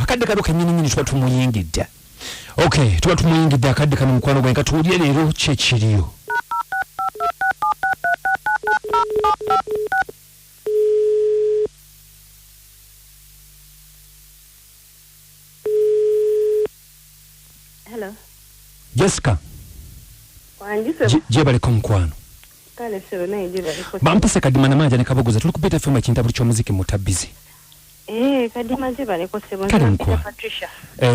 akadde kano kenyini tuba tumuyingidde. Okay, tuba tumuyingidde akadde kano mukwano gwange katuwulire leero kye kiriyo. Hello. Jessica. Wanjise. Jebaleko mukwano. Kale sebe naye jebaleko. Bampise kadimana manja ne kabogoza tuli kupita FM ekintabuli ky'omuziki mutabizi. Kadima jebaleko sebe Patricia.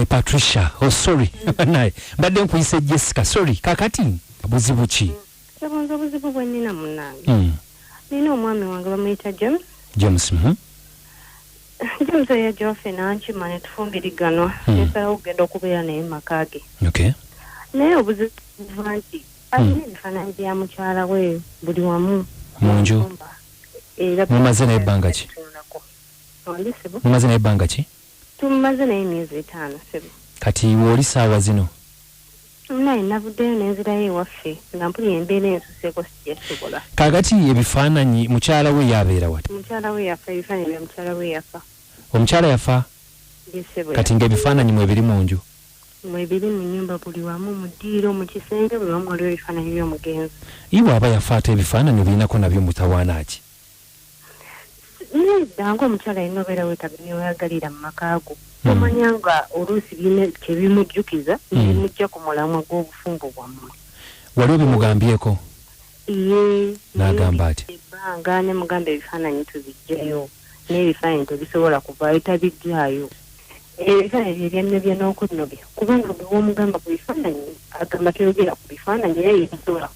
Patricia. Oh sorry. Naye mbadde nkuyise Jessica. Sorry. Kakati buzibu ki? Sabonza buzibu bwe nina munnange. Nina omwami wange bamuyita James. James. James yajja financhi mane tufumbiriganwa. Nesalawo okugenda okubeera naye makage. Okay. Naye obuzibu nti alina ebifaananyi bya mukyala we buli wamu. Munju. Mumaze naye ebbanga ki? Mumaze naye ebbanga ki? Tumaze naye emyezi 5 sebe. Kati woli saawa zino? Naye navuddeyo nenzirayo ewaffe nga mpulira embeera ensuseeko sijasobola. Kakati ebifaananyi mukyala we yabeera wati? Mukyala we yafa, ebifaananyi bya mukyala we yafa. Omukyala yafa? Kati ng'ebifaananyi mwebiri mu nju? Mwebiri mu nnyumba buli wamu mu ddiiro mu kisenge buli wamu waliwo ebifaananyi by'omugenzi. Iwe aba yafa ate ebifaananyi birinako nabyo mutawaana ki? Nedda ng'omukyala alina obeera weyagalira mu maka go. Omanya nga oluusi kye bimujjukiza nebimujja ku mulamwa gw'obufumbo bwammwe. Waliwo bimugambyeko? N'agamba ati? Ebbanga ne mugamba ebifaananyi tubiggyayo n'ebifaananyi tebisobola kuvaayo tabiggyayo. Ebifaananyi ebyanobya n'okunobya kubanga bwe womugamba ku bifaananyi agamba toyogera ku bifaananyi era yebisobola.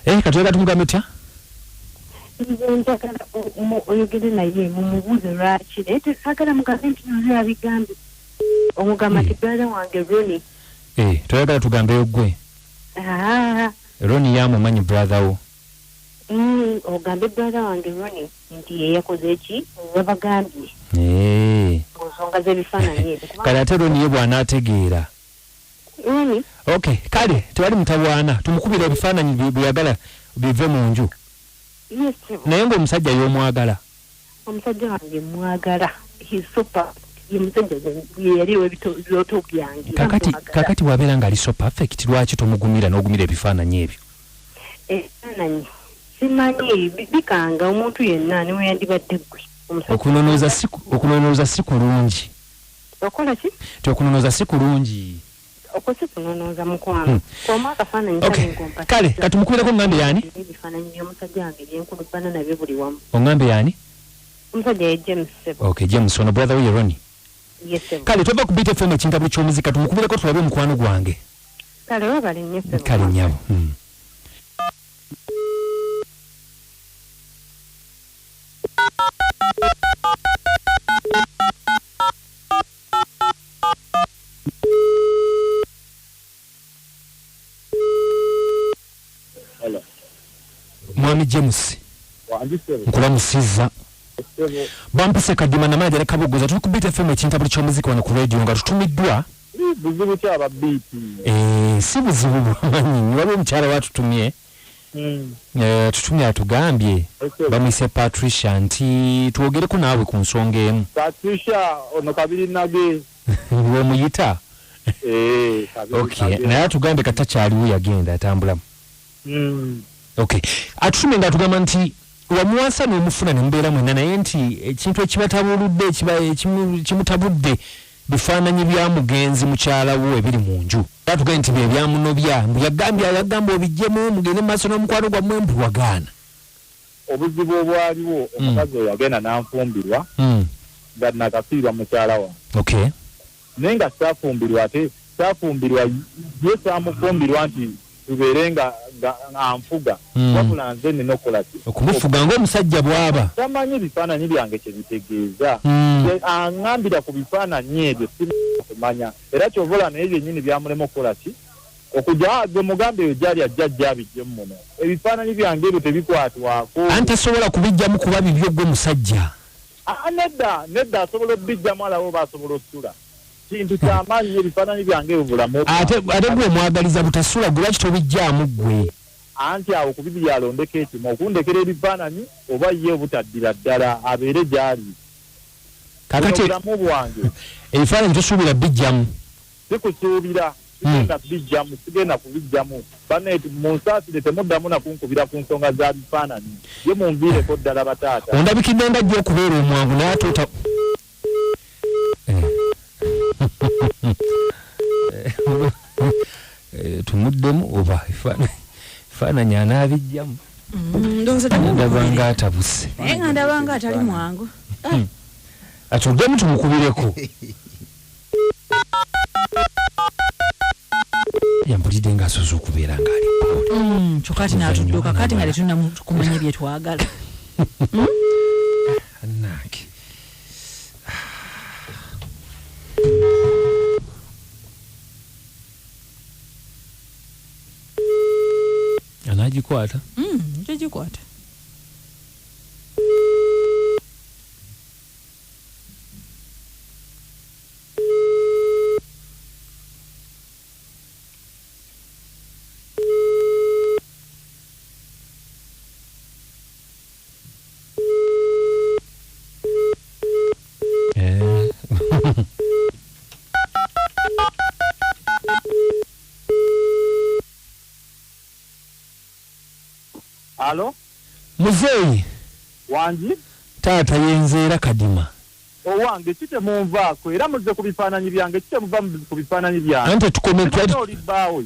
Katoyega tumugambe otya? Njagala oyogere naye mumubuuze lwaki naye tesagala mugambe nti noze abigambye omugamba nti brother wange Roni. Toyagala tugambeyo ggwe? Roni yamumanyi brother wo? Ogambe brother wange Roni nti yeyakoze eki wabagambye nsonga z'ebifaananyi ebyo. Kale ate Roni ye bw'anaategeera. Okay, kale tewali mutawaana tumukubira ebifaananyi byagala bive mu nju. Naye ng'omusajja y'omwagala? Omusajja wange mwagala. He's super. Ye musajja yaliwo ebirooto byange. Kakati wabeera ng'ali so perfect lwaki tomugumira n'ogumira ebifaananyi ebyo? Ebifaananyi simanyi bikanga omuntu yenna ne weyandibadde ggwe. Okunonooza si kulungi. Okola ki? Okunonooza si kulungi. Okoze kunonoza mukwano. Koma akafaananyi ngompa. Kale katumukubireko ngambe yani? Ebifaananyi by'omusajja wange byenkulupana nabyo buli wamu. Ongambe yani? Omusajja ye James Sebo. Okay, James ono brother we Roni. Yes Sebo. Kale tova ku BTF ekintabuli ky'omuzika tumukubireko tulabe mukwano gwange. Kale wabale nnyo Sebo. Kale nyabo. Mwami James. Nkulamusizza. Bampise kadima na maji kabuguza tuli ku BTF ekintabuli ky'omuziki wano ku radio nga tutumiddwa. Buzibu kyaba beat. Si buzibu bwamanyi waliwo omukyala watutumye. Tutumye atugambye bamwise Patricia nti twogereko naawe ku nsonga emu. Patricia ono kabiri nage. Womuyita? Okay, naye atugambye katakyaliwo yagenda atambulamu. Okay. Atume nga tugamba nti wamuwasa n'omufuna ne mbeera mwenna naye nti ekintu ekibatabuludde kimutabudde bifaananyi bya mugenzi mukyala wo ebiri mu nju. Atugambye nti bye byamunobya mbu yagamba obijjemu mugende mu maaso n'omukwano gwammwe mbu wagaana. Obuzibu obwaliwo omukazi oyo yagenda n'anfumbirwa nga nakafiirwa mukyala wa. Okay. Naye nga saafumbirwa ate saafumbirwa ye saamufumbirwa nti tubeere nga anfuga wabula nze nina okukola ki okumufuga ng'omusajja bw'aba tamanyi ebifaananyi byange kye bitegeeza aŋŋambira ku bifaananyi ebyo sikumanya era kyovola naye byennyini byamulema okukola ki okujja gwe mugambe eyo gyali ajja abiggemu muno ebifaananyi byange ebyo tebikwatwako anti asobola kubijjamu kuba bibyo gwe musajja nedda asobola obijjamu alawo baasobola okusula kintu kyamaanyi ebifaananyi byange ebibulamu ate gwe omwagaliza butasula gwe lwaki tobijjaamu ggwe anti awo ku bibiri alondeko ekimu okundekera ebifaananyi oba ye obutaddira ddala abeere gyali kakati obulamu bwange ebifaananyi tosuubira bijjamu sikusuubira sigenda kubijjamu baneeti munsaasire temuddamu nakunkubira ku nsonga za bifaananyi ye munviireko ddala bataata ondabikidde ndajja okubeera omwangu naye ate ota tumuddemu oba ebifaananyi anaabijjamu ndabanga atabuse naye nga ndabanga atali mwangu atuddemu tumukubireko yampulidde ng'asoze okubeera ng'ali kyokati n'atudduka kati nga tetunnakumanya bye twagala annange anaagikwata njo gikwata alo muzeeyi wangi taata yenzeera kadima owange kitemunvaako era muze ku bifaananyi byange kitemuva ku bifaananyi byange ante olibbaawo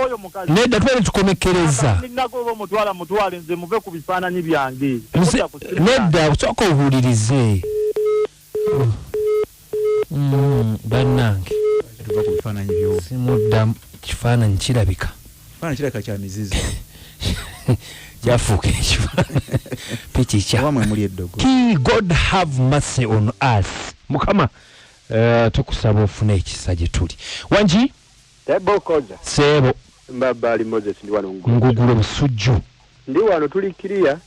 oyo mukazi nedda twali tukomekkereza ninagoba mutwale nze muve ku bifaananyi byange nedda sooka obuulirize bannange simuddamu kifaananyi kirabika kya mizizo kyafuuka ekifaananyi pikikya muli eddogo God have mercy on us mukama tukusaba ofune ekisa gye tuli wangi tebokoza seebo mbabali Moses ndi wano ngugula busujju ndi wano tuli kiriya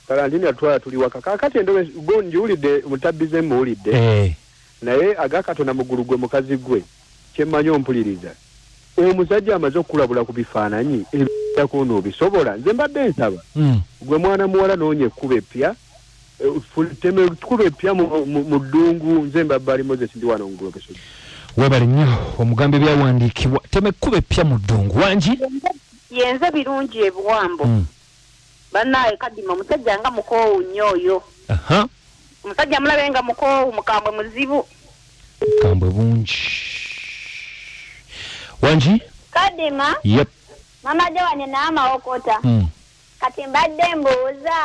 kalantini atwala tuli waka kakati endobe njiwulidde mutabbize muwulidde naye agakatona mugulu gwe mukazi gwe kyemmanyi ompuliriza omusajja amaze okulabula ku bifaananyi ebyakono obisobola nze mbadde nsaba gwe mwana muwala noonya ekkuba epya teme ekkuba epya mu ddungu nze mbabali Moses ndi wano ngulu besujju webale nnyo omugambo byawandiikibwa teme ekkuba epya mu ddungu wangi yenze birungi ebiwambo bannaye kadima omusajja nga mukoowu nnyo oyo omusajja mulabe nga mukoowu mukambwe muzibu mukambwe bungi wangi kadima yep mama jawane n'amawokota kati mbadde mbuuza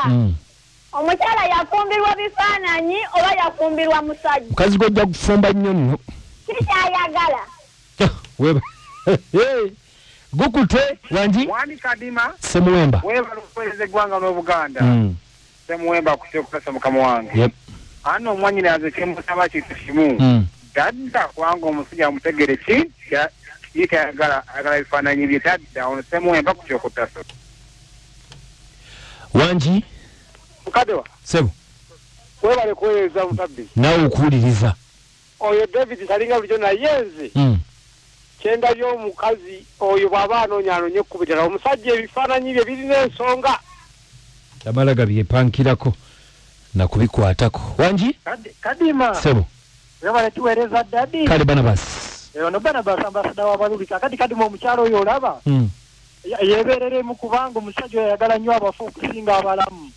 omukyala yafumbirwa bifaananyi oba yafumbirwa musajja mukazi gwojja kufumba nnyo nno kikyayagala weba gukute wangi kadima semuwemba webala okuweereza eggwanga n'obuganda semuwemba kuteekukasa mukama wange ano omwanyina yaze kyemusaba kintu kimu dadda kubanga omusajja amutegere ki yekayagala bifaananyi bye dadda ono semuwemba kuteekukasa wangi mukadewa sebo webale kuweereza mutabbi naawe okuwuliriza oyo David talinga bulijjo naye nze kyenda by'omukazi oyo bw'aba anoonye ekkubo ddala omusajja ebifaananyi bye birina ensonga amalaga byepankirako nakubikwatako wangi kadima sebo webale tuweereza dadi kale banabasi ono banabasi ambasada w'abaluli kakati kadima omukyalo oyo olaba yeebereremu kubanga omusajja oyo ayagala nnyo abafu okusinga abalamu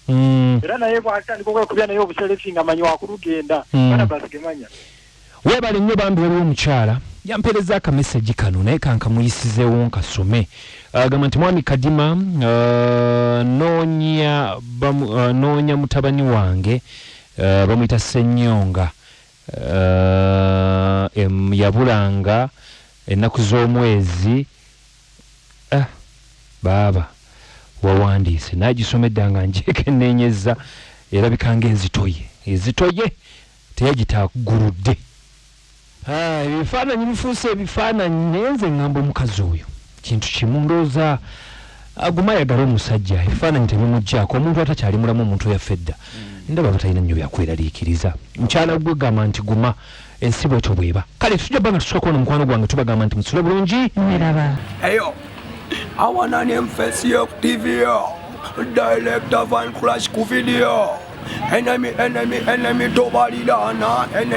era naye bw'atandika okwekubya naye obuserefi nga manyi wakulugenda banabasi gemanya webale nnyo bambi waliwo omukyala yampeereza akameseji kano naye kankamuyisizeewo nkasome agamba nti mwami kadima noonya mutabani wange bamuyita Ssennyonga yabulanga ennaku z'omwezi baaba wawandiise naagisomedda nga njekennenyeza erabika ng'ezitoye teyagitaguludde ebifaananyi bifuuse ebifaananyi naye nze ŋŋamba omukazi oyo kintu kimu ndowooza aguma ayagala omusajja ebifaananyi tebimuggyako omuntu atakyali mulamu omuntu yaffe dda ndaba batalina nnyo byakweraliikiriza mukyala gwe gamba nti guma ensi bwetyo bweba kale tujja bbanga tusooka ono mukwano gwange tubagamba nti musule bulungi neraba eyo awana nemfesi yo ku TV yo director van crash ku video enemy tobalirana enemy